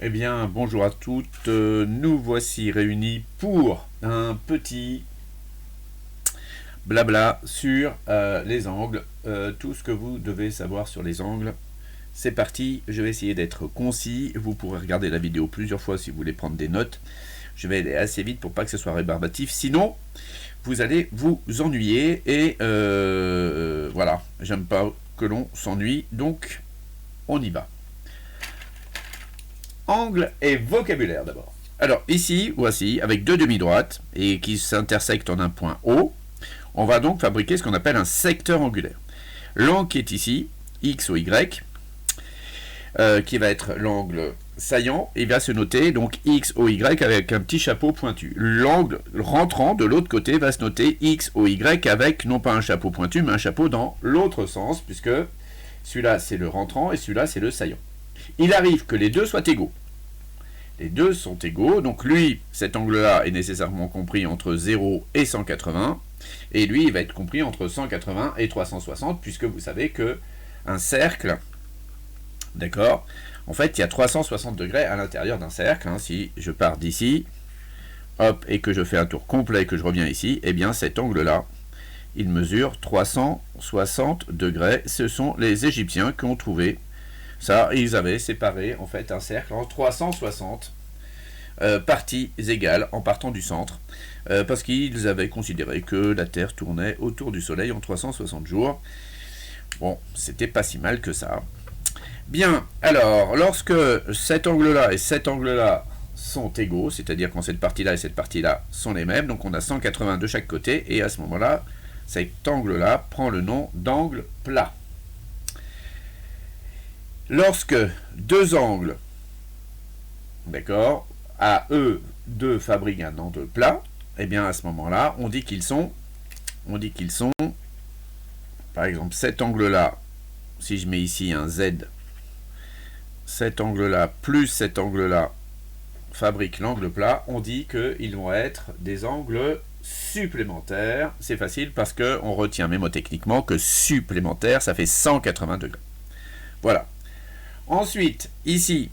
Eh bien, bonjour à toutes. Nous voici réunis pour un petit blabla sur les angles. Tout ce que vous devez savoir sur les angles. C'est parti, je vais essayer d'être concis. Vous pourrez regarder la vidéo plusieurs fois si vous voulez prendre des notes. Je vais aller assez vite pour pas que ce soit rébarbatif. Sinon, vous allez vous ennuyer. Et voilà, j'aime pas que l'on s'ennuie. Donc, on y va. Angle et vocabulaire d'abord. Alors ici, voici, avec deux demi-droites et qui s'intersectent en un point O, on va donc fabriquer ce qu'on appelle un secteur angulaire. L'angle qui est ici, X ou Y, qui va être l'angle saillant, il va se noter donc X O Y avec un petit chapeau pointu. L'angle rentrant de l'autre côté va se noter X O Y avec non pas un chapeau pointu, mais un chapeau dans l'autre sens, puisque celui-là c'est le rentrant et celui-là c'est le saillant. Il arrive que les deux soient égaux. Les deux sont égaux, donc lui, cet angle-là est nécessairement compris entre 0 et 180, et lui, il va être compris entre 180 et 360, puisque vous savez que un cercle, d'accord, en fait, il y a 360 degrés à l'intérieur d'un cercle. Si je pars d'ici, hop, et que je fais un tour complet et que je reviens ici, eh bien, cet angle-là, il mesure 360 degrés. Ce sont les Égyptiens qui ont trouvé ça, ils avaient séparé en fait un cercle en 360 parties égales en partant du centre, parce qu'ils avaient considéré que la Terre tournait autour du Soleil en 360 jours. Bon, c'était pas si mal que ça. Bien, alors, lorsque cet angle-là et cet angle-là sont égaux, c'est-à-dire quand cette partie-là et cette partie-là sont les mêmes, donc on a 180 de chaque côté, et à ce moment-là, cet angle-là prend le nom d'angle plat. Lorsque deux angles, d'accord, à eux deux fabriquent un angle plat, eh bien à ce moment-là, on dit qu'ils sont, par exemple, cet angle-là, si je mets ici un Z, cet angle-là plus cet angle-là fabriquent l'angle plat, on dit qu'ils vont être des angles supplémentaires. C'est facile parce qu'on retient mémotechniquement que supplémentaire, ça fait 180 degrés. Voilà. Ensuite, ici,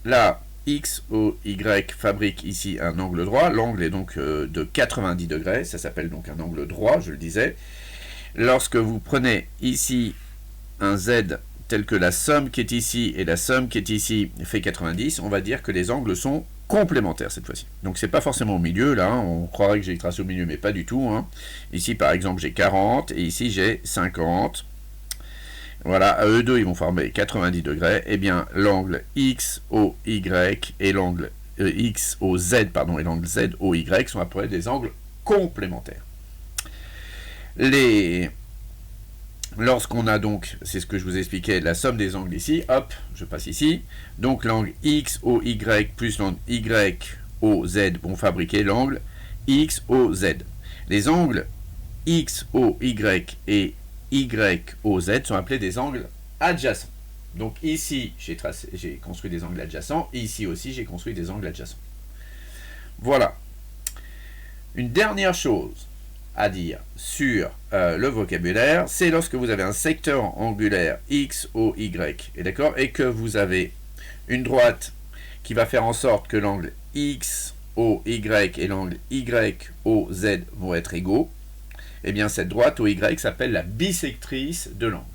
là, X, O, Y fabrique ici un angle droit. L'angle est donc de 90 degrés. Ça s'appelle donc un angle droit, je le disais. Lorsque vous prenez ici un Z tel que la somme qui est ici et la somme qui est ici fait 90, on va dire que les angles sont complémentaires cette fois-ci. Donc c'est pas forcément au milieu, là, on croirait que j'ai tracé au milieu, mais pas du tout. Ici, par exemple, j'ai 40 et ici, j'ai 50. Voilà, à eux deux, ils vont former 90 degrés. Eh bien, l'angle XOY et l'angle XOZ, pardon, et l'angle ZOY sont après des angles complémentaires. Lorsqu'on a donc, c'est ce que je vous expliquais, la somme des angles ici, hop, je passe ici. Donc l'angle XOY plus l'angle YOZ vont fabriquer l'angle XOZ. Les angles XOY et YOZ sont appelés des angles adjacents. Donc ici, j'ai construit des angles adjacents, et ici aussi, j'ai construit des angles adjacents. Voilà. Une dernière chose à dire sur le vocabulaire, c'est lorsque vous avez un secteur angulaire XOY, et que vous avez une droite qui va faire en sorte que l'angle XOY et l'angle YOZ vont être égaux, eh bien cette droite OY s'appelle la bisectrice de l'angle.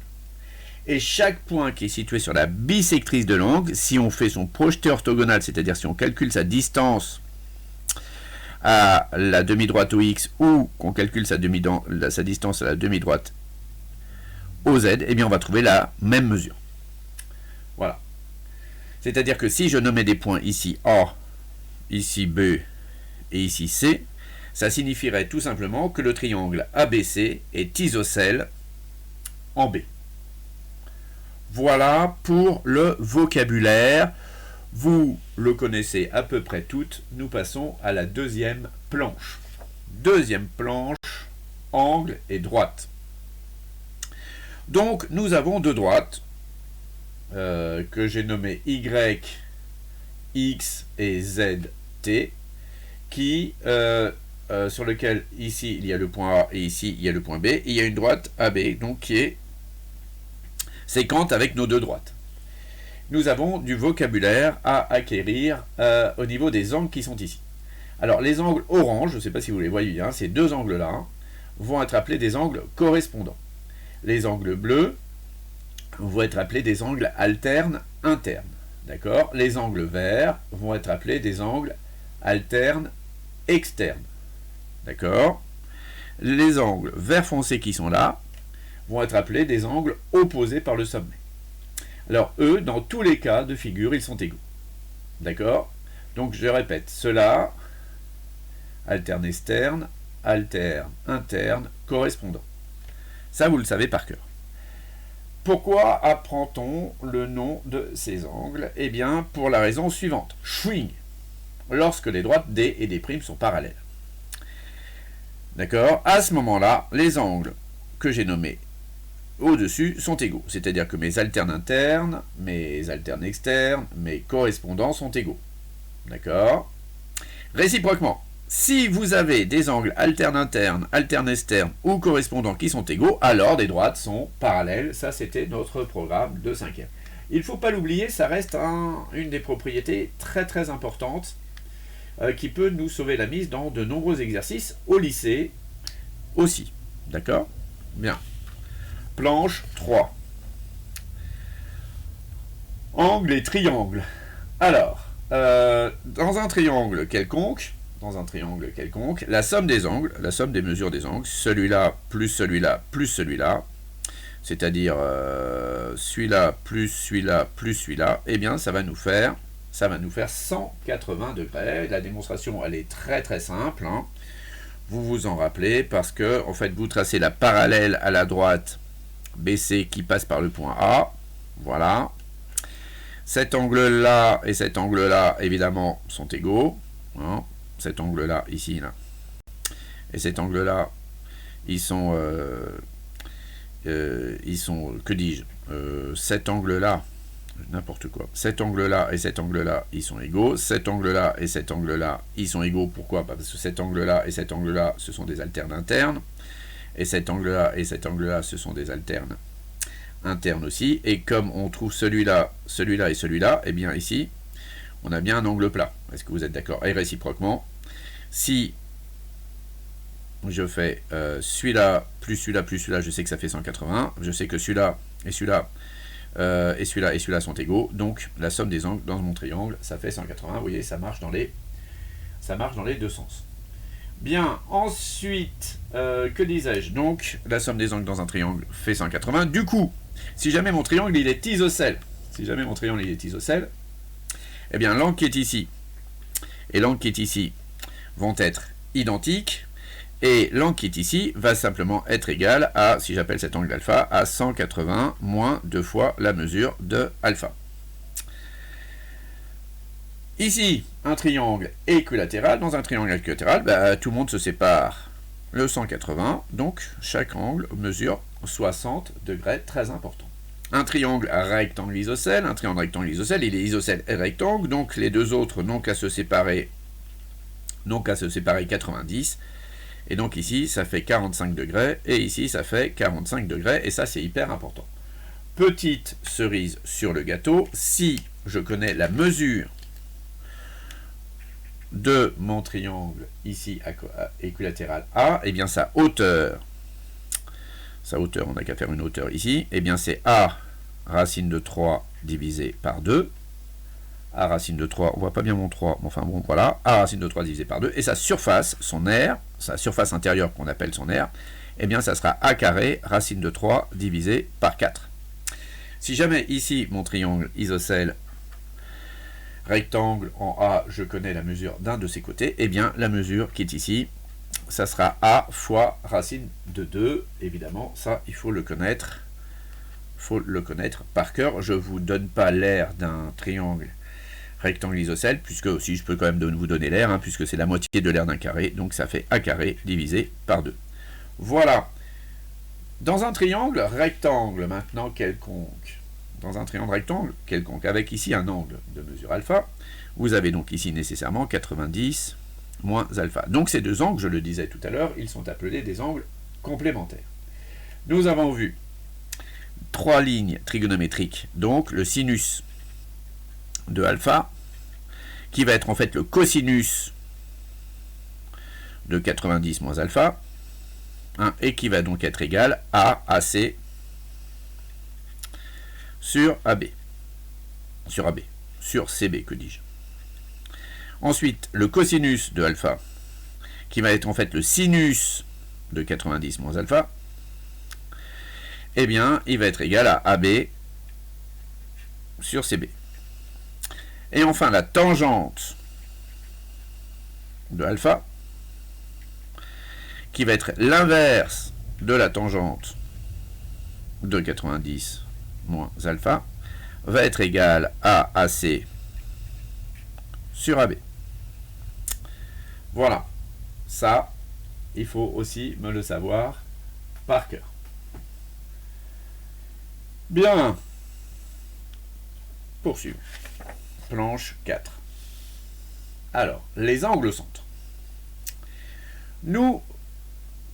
Et chaque point qui est situé sur la bisectrice de l'angle, si on fait son projeté orthogonal, c'est-à-dire si on calcule sa distance à la demi-droite OX ou qu'on calcule sa distance à la demi-droite OZ, eh bien on va trouver la même mesure. Voilà. C'est-à-dire que si je nommais des points ici A, ici B et ici C, ça signifierait tout simplement que le triangle ABC est isocèle en B. Voilà pour le vocabulaire. Vous le connaissez à peu près toutes. Nous passons à la deuxième planche. Deuxième planche, angle et droite. Donc nous avons deux droites que j'ai nommées Y, X et Z, T, qui sur lequel ici il y a le point A et ici il y a le point B, et il y a une droite AB donc qui est séquente avec nos deux droites. nous avons du vocabulaire à acquérir au niveau des angles qui sont ici. Alors, les angles orange, je ne sais pas si vous les voyez, hein, ces deux angles-là, vont être appelés des angles correspondants. Les angles bleus vont être appelés des angles alternes internes. D'accord? Les angles verts vont être appelés des angles alternes externes. D'accord? Les angles vert foncé qui sont là vont être appelés des angles opposés par le sommet. Alors, eux, dans tous les cas de figure, ils sont égaux. D'accord? Donc, je répète, cela, alterne externe, alterne interne, correspondant. Ça, vous le savez par cœur. Pourquoi apprend-on le nom de ces angles? Eh bien, pour la raison suivante. Swing. Lorsque les droites D et D' sont parallèles. D'accord? À ce moment-là, les angles que j'ai nommés au-dessus sont égaux. C'est-à-dire que mes alternes internes, mes alternes externes, mes correspondants sont égaux. D'accord? Réciproquement, si vous avez des angles alternes internes, alternes externes ou correspondants qui sont égaux, alors les droites sont parallèles. Ça, c'était notre programme de 5e. Il ne faut pas l'oublier, ça reste une des propriétés très très importantes qui peut nous sauver la mise dans de nombreux exercices au lycée aussi. D'accord? Bien. Planche 3. Angle et triangle. Alors, dans un triangle quelconque, la somme des angles, la somme des mesures des angles, celui-là plus celui-là plus celui-là, c'est-à-dire celui-là plus celui-là plus celui-là, eh bien ça va nous faire 180 degrés. La démonstration, elle est très très simple, hein. Vous vous en rappelez parce que en fait vous tracez la parallèle à la droite BC qui passe par le point A. Voilà. Cet angle-là et cet angle-là, évidemment, sont égaux. Hein. Cet angle-là, ici, là. Et cet angle-là, ils sont, que dis-je, cet angle-là, n'importe quoi. Cet angle-là et cet angle-là, ils sont égaux. Cet angle-là et cet angle-là, ils sont égaux. Pourquoi? Parce que cet angle-là et cet angle-là, ce sont des alternes internes. Et cet angle-là et cet angle-là, ce sont des alternes internes aussi. Et comme on trouve celui-là, celui-là et celui-là, eh bien ici, on a bien un angle plat. Est-ce que vous êtes d'accord? Et réciproquement, si je fais celui-là plus celui-là plus celui-là, je sais que ça fait 180. Je sais que celui-là et celui-là et celui-là et celui-là sont égaux. Donc la somme des angles dans mon triangle, ça fait 180. Vous voyez, ça marche dans les deux sens. Bien, ensuite, que disais-je? Donc, la somme des angles dans un triangle fait 180. Du coup, si jamais mon triangle il est isocèle, eh bien l'angle qui est ici et l'angle qui est ici vont être identiques, et l'angle qui est ici va simplement être égal à, si j'appelle cet angle alpha, à 180 moins 2 fois la mesure de alpha. Ici, un triangle équilatéral. Dans un triangle équilatéral, tout le monde se sépare le 180, donc chaque angle mesure 60 degrés, très important. Un triangle rectangle isocèle, il est isocèle et rectangle, donc les deux autres n'ont qu'à se séparer 90, et donc ici ça fait 45 degrés, et ici ça fait 45 degrés, et ça c'est hyper important. Petite cerise sur le gâteau, si je connais la mesure de mon triangle ici équilatéral A, et bien sa hauteur, on n'a qu'à faire une hauteur ici, et bien c'est A racine de 3 divisé par 2, A racine de 3, on voit pas bien mon 3, mais enfin bon voilà, A racine de 3 divisé par 2, et sa surface, son aire, sa surface intérieure qu'on appelle son aire, et bien ça sera A carré racine de 3 divisé par 4. Si jamais ici mon triangle isocèle rectangle en A, je connais la mesure d'un de ses côtés, et bien la mesure qui est ici, ça sera A fois racine de 2, évidemment, ça il faut le connaître par cœur. Je ne vous donne pas l'aire d'un triangle rectangle isocèle, puisque aussi je peux quand même vous donner l'aire, hein, puisque c'est la moitié de l'aire d'un carré, donc ça fait A carré divisé par 2. Voilà. Dans un triangle rectangle maintenant quelconque, avec ici un angle de mesure alpha, vous avez donc ici nécessairement 90 moins alpha. Donc ces deux angles, je le disais tout à l'heure, ils sont appelés des angles complémentaires. Nous avons vu trois lignes trigonométriques, donc le sinus de alpha, qui va être en fait le cosinus de 90 moins alpha, hein, et qui va donc être égal à AC sur AB. Sur CB, que dis-je. Ensuite, le cosinus de alpha, qui va être en fait le sinus de 90 moins alpha, eh bien, il va être égal à AB sur CB. Et enfin, la tangente de alpha, qui va être l'inverse de la tangente de 90 moins alpha, va être égal à AC sur AB. Voilà. Ça, il faut aussi me le savoir par cœur. Bien. Poursuivons. Planche 4. Alors, les angles centres. Nous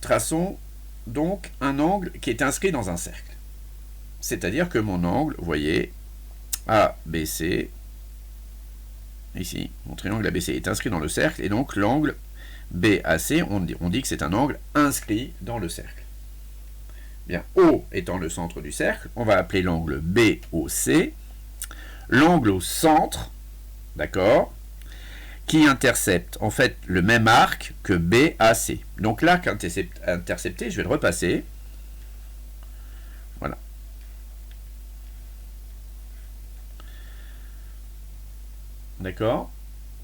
traçons donc un angle qui est inscrit dans un cercle. C'est-à-dire que mon angle, vous voyez, ABC, ici, mon triangle ABC est inscrit dans le cercle, et donc l'angle BAC, on dit que c'est un angle inscrit dans le cercle. Bien, O étant le centre du cercle, on va appeler l'angle BOC, l'angle au centre, d'accord, qui intercepte en fait le même arc que BAC. Donc l'arc intercepté, je vais le repasser. Voilà. D'accord.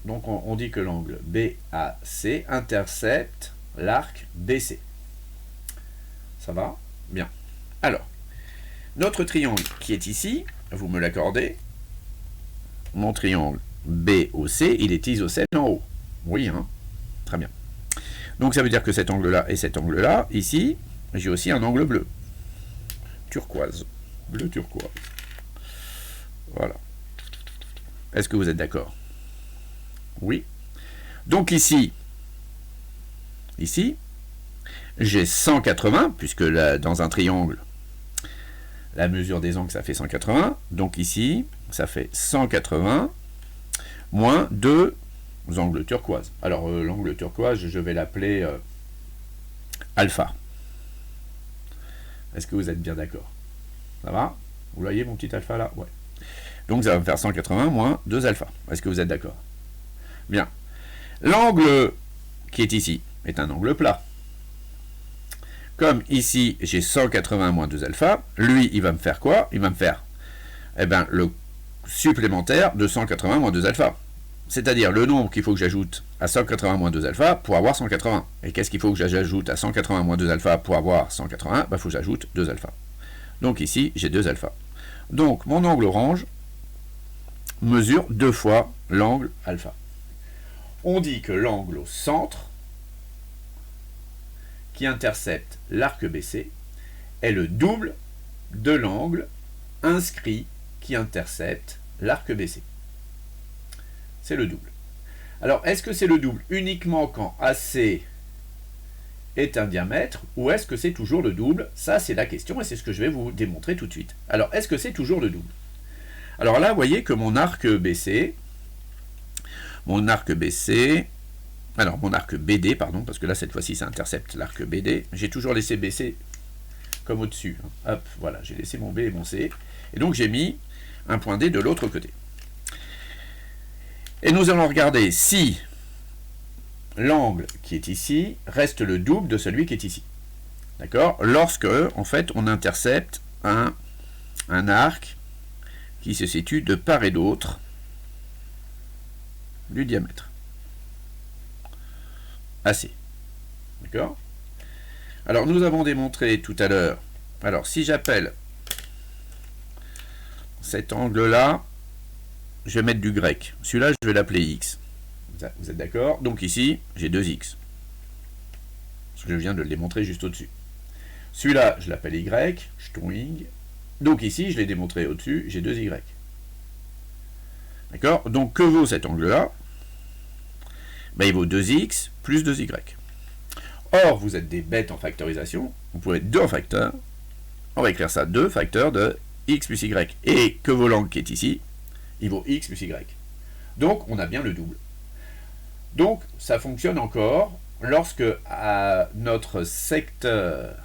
Donc on dit que l'angle BAC intercepte l'arc BC. Ça va? Bien. Alors, notre triangle qui est ici, vous me l'accordez, mon triangle BOC, il est isocèle en haut. Oui, hein? Très bien. Donc ça veut dire que cet angle-là et cet angle-là, ici, j'ai aussi un angle bleu. Turquoise. Bleu turquoise. Voilà. Est-ce que vous êtes d'accord? Oui. Donc ici, j'ai 180, puisque là, dans un triangle, la mesure des angles, ça fait 180. Donc ici, ça fait 180 moins 2 angles turquoise. Alors, l'angle turquoise, je vais l'appeler alpha. Est-ce que vous êtes bien d'accord? Ça va? Vous voyez mon petit alpha là? Ouais. Donc, ça va me faire 180 moins 2 alpha. Est-ce que vous êtes d'accord? Bien. L'angle qui est ici est un angle plat. Comme ici, j'ai 180 moins 2 alpha, lui, il va me faire quoi? Il va me faire le supplémentaire de 180 moins 2 alpha. C'est-à-dire le nombre qu'il faut que j'ajoute à 180 moins 2 alpha pour avoir 180. Et qu'est-ce qu'il faut que j'ajoute à 180 moins 2 alpha pour avoir 180? Il faut que j'ajoute 2 alpha. Donc ici, j'ai 2 alpha. Donc mon angle orange mesure 2 fois l'angle alpha. On dit que l'angle au centre, qui intercepte l'arc BC, est le double de l'angle inscrit qui intercepte l'arc BC. C'est le double. Alors, est-ce que c'est le double uniquement quand AC est un diamètre, ou est-ce que c'est toujours le double? Ça, c'est la question, et c'est ce que je vais vous démontrer tout de suite. Alors, est-ce que c'est toujours le double? Alors là, vous voyez que mon arc BD, parce que là, cette fois-ci, ça intercepte l'arc BD. J'ai toujours laissé BC comme au-dessus. Hop, voilà, j'ai laissé mon B et mon C. Et donc, j'ai mis un point D de l'autre côté. Et nous allons regarder si l'angle qui est ici reste le double de celui qui est ici. D'accord? Lorsque, en fait, on intercepte un arc qui se situe de part et d'autre du diamètre AC. D'accord? Alors, nous avons démontré tout à l'heure, alors si j'appelle cet angle-là, je vais mettre du grec. Celui-là, je vais l'appeler X. Vous êtes d'accord? Donc ici, j'ai 2X. Je viens de le démontrer juste au-dessus. Celui-là, je l'appelle Y, String. Donc ici, je l'ai démontré au-dessus, j'ai 2Y. D'accord? Donc que vaut cet angle-là? Il vaut 2X plus 2Y. Or, vous êtes des bêtes en factorisation, vous pouvez être 2 en facteur. On va écrire ça 2 facteurs de X plus Y. Et que vaut l'angle qui est ici? il vaut x plus y. Donc, on a bien le double. Donc, ça fonctionne encore lorsque notre secteur,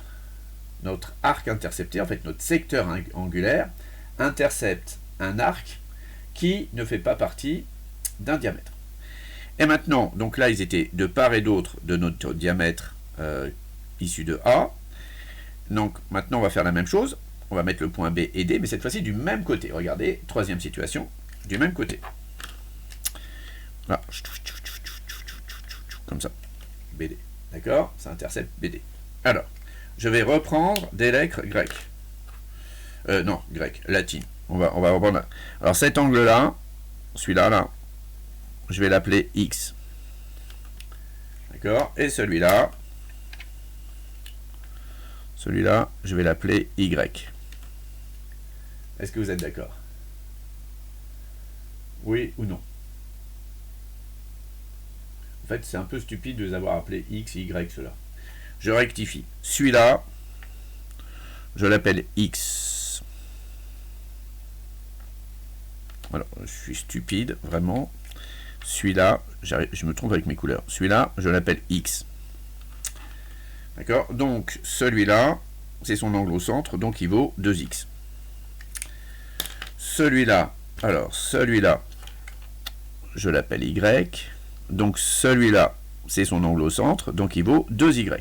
notre arc intercepté, en fait notre secteur angulaire, intercepte un arc qui ne fait pas partie d'un diamètre. Et maintenant, donc là, ils étaient de part et d'autre de notre diamètre issu de A. Donc maintenant, on va faire la même chose. On va mettre le point B et D, mais cette fois-ci du même côté. Regardez, troisième situation, du même côté. Là. Comme ça. BD. D'accord? Ça intercepte BD. Alors, je vais reprendre des lettres grecques. Non, grec, latine. On va reprendre. Alors cet angle-là, celui-là, là, je vais l'appeler X. D'accord? Et celui-là, je vais l'appeler Y. Est-ce que vous êtes d'accord? Oui ou non? En fait, c'est un peu stupide de les avoir appelés X, Y, cela. Je rectifie. Celui-là, je l'appelle X. Alors, je suis stupide, vraiment. Celui-là, je me trompe avec mes couleurs. Celui-là, je l'appelle X. D'accord? Donc, celui-là, c'est son angle au centre, donc il vaut 2x. Celui-là, alors, celui-là, je l'appelle Y. Donc, celui-là, c'est son angle au centre, donc il vaut 2y.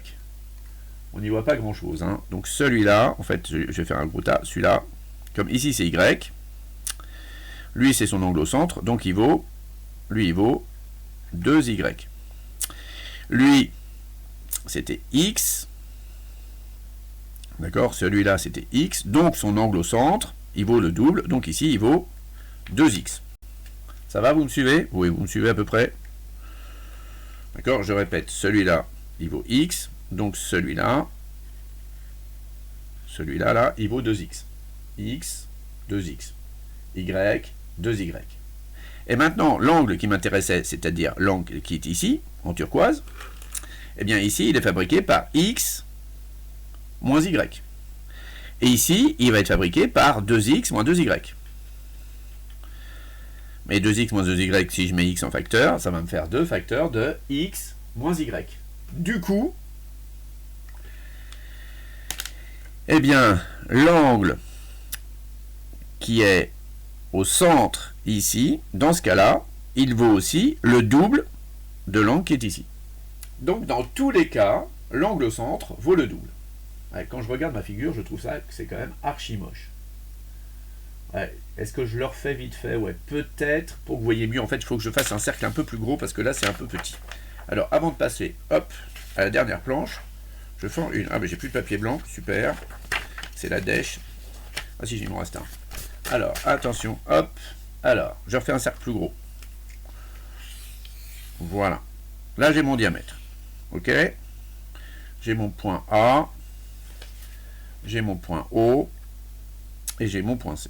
On n'y voit pas grand-chose. Hein. Donc, celui-là, en fait, je vais faire un gros tas. Celui-là, comme ici, c'est Y. Lui, c'est son angle au centre, donc il vaut 2y. Lui, c'était x. D'accord? Celui-là, c'était x. Donc, son angle au centre, il vaut le double. Donc, ici, il vaut 2x. Ça va, vous me suivez? Oui, vous me suivez à peu près. D'accord? Je répète, celui-là, il vaut x. Donc, celui-là, là, il vaut 2x. X, 2x. Y, 2y. Et maintenant, l'angle qui m'intéressait, c'est-à-dire l'angle qui est ici, en turquoise, eh bien ici, il est fabriqué par x moins y. Et ici, il va être fabriqué par 2x moins 2y. Mais 2x moins 2y, si je mets x en facteur, ça va me faire 2 facteurs de x moins y. Du coup, eh bien, l'angle qui est au centre ici, dans ce cas-là, il vaut aussi le double de l'angle qui est ici. Donc, dans tous les cas, l'angle au centre vaut le double. Ouais, quand je regarde ma figure, je trouve ça que c'est quand même archi moche. Ouais, est-ce que je le refais vite fait? Ouais, peut-être, pour que vous voyez mieux. En fait, il faut que je fasse un cercle un peu plus gros, parce que là, c'est un peu petit. Alors, avant de passer, hop, à la dernière planche, je fais une... Ah, mais j'ai plus de papier blanc, super. C'est la dèche. Ah si, il m'en reste un. Alors, attention, hop. Alors, je refais un cercle plus gros. Voilà. Là, j'ai mon diamètre. Ok? J'ai mon point A. J'ai mon point O. Et j'ai mon point C.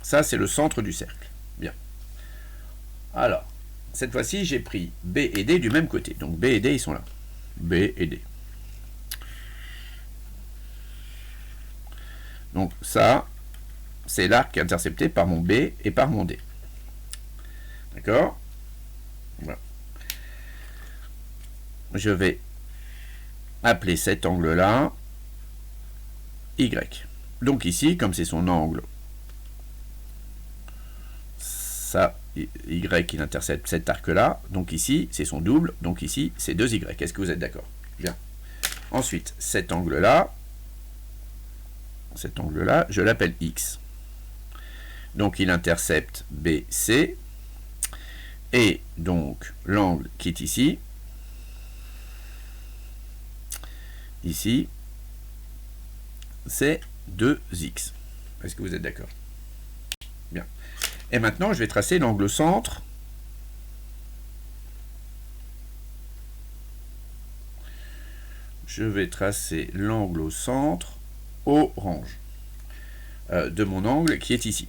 Ça, c'est le centre du cercle. Bien. Alors, cette fois-ci, j'ai pris B et D du même côté. Donc, B et D, ils sont là. B et D. Donc, ça, c'est l'arc intercepté par mon B et par mon D. D'accord? Voilà. Je vais appeler cet angle-là Y. Donc ici, comme c'est son angle, ça, Y, il intercepte cet arc-là. Donc ici, c'est son double. Donc ici, c'est 2Y. Est-ce que vous êtes d'accord? Bien. Ensuite, cet angle-là, je l'appelle X. Donc il intercepte BC. Et donc l'angle qui est ici, c'est 2x. Est-ce que vous êtes d'accord? Bien. Et maintenant, je vais tracer l'angle centre. Je vais tracer l'angle au centre orange de mon angle qui est ici.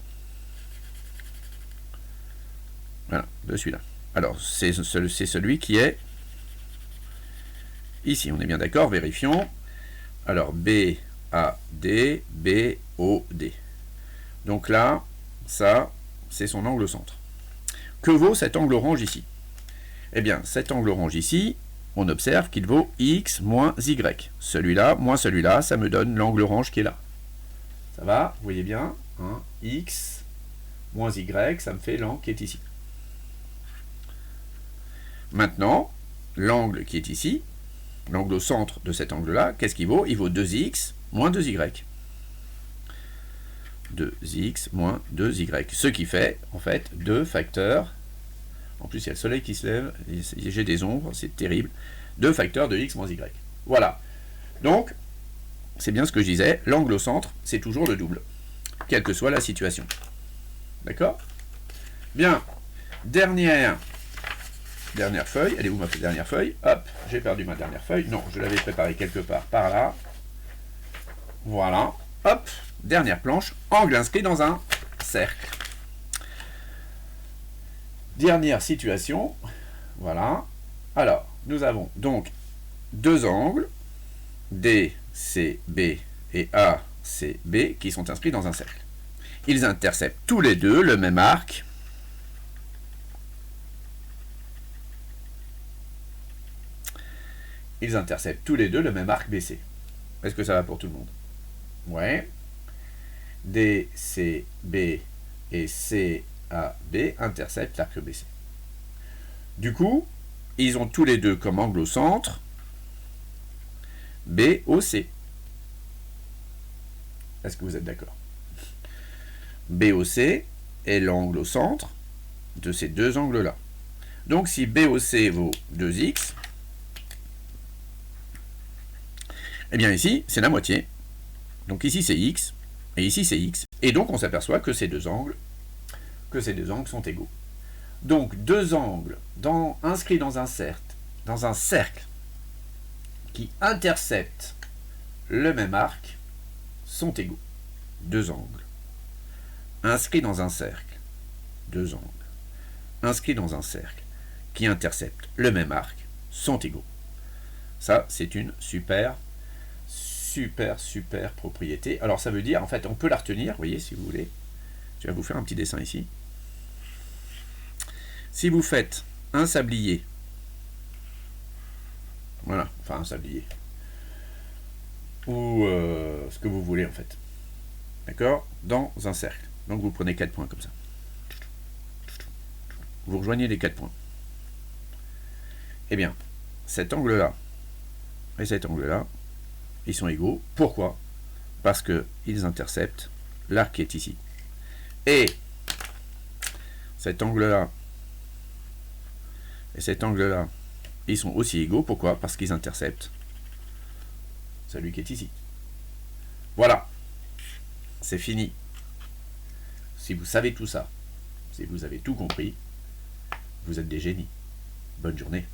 Voilà, de celui-là. Alors, c'est celui qui est ici. On est bien d'accord, vérifions. Alors, BAD, BOD. Donc là, ça, c'est son angle au centre. Que vaut cet angle orange ici? Eh bien, cet angle orange ici, on observe qu'il vaut x moins y. Celui-là moins celui-là, ça me donne l'angle orange qui est là. Ça va? Vous voyez bien, hein, x moins y, ça me fait l'angle qui est ici. Maintenant, l'angle qui est ici, l'angle au centre de cet angle-là, qu'est-ce qu'il vaut? Il vaut 2x moins 2y. 2x moins 2y. Ce qui fait, en fait, 2 facteurs. En plus, il y a le soleil qui se lève, j'ai des ombres, c'est terrible. 2 facteurs de x moins y. Voilà. Donc, c'est bien ce que je disais, l'angle au centre, c'est toujours le double, quelle que soit la situation. D'accord? Bien. Dernière feuille. Elle est où ma dernière feuille? Hop, j'ai perdu ma dernière feuille. Non, je l'avais préparée quelque part par là. Voilà. Hop, dernière planche. Angle inscrit dans un cercle. Dernière situation. Voilà. Alors, nous avons donc deux angles, DCB et ACB, qui sont inscrits dans un cercle. Ils interceptent tous les deux le même arc. Ils interceptent tous les deux le même arc BC. Est-ce que ça va pour tout le monde? Ouais. DCB et CAB interceptent l'arc BC. Du coup, ils ont tous les deux comme angle au centre BOC. Est-ce que vous êtes d'accord? BOC est l'angle au centre de ces deux angles-là. Donc si BOC vaut 2x, eh bien ici, c'est la moitié. Donc ici, c'est x, et ici, c'est x. Et donc, on s'aperçoit que ces deux angles sont égaux. Donc, deux angles inscrits dans un cercle qui interceptent le même arc sont égaux. Deux angles inscrits dans un cercle, deux angles inscrits dans un cercle qui interceptent le même arc sont égaux. Ça, c'est une super propriété. Alors ça veut dire, en fait, on peut la retenir, vous voyez, si vous voulez. Je vais vous faire un petit dessin ici. Si vous faites un sablier, voilà, enfin un sablier, ou ce que vous voulez en fait, d'accord, dans un cercle. Donc vous prenez 4 points comme ça. Vous rejoignez les 4 points. Eh bien, cet angle-là et cet angle-là, ils sont égaux. Pourquoi? Parce qu'ils interceptent l'arc qui est ici. Et cet angle-là et cet angle-là, ils sont aussi égaux. Pourquoi? Parce qu'ils interceptent celui qui est ici. Voilà. C'est fini. Si vous savez tout ça, si vous avez tout compris, vous êtes des génies. Bonne journée.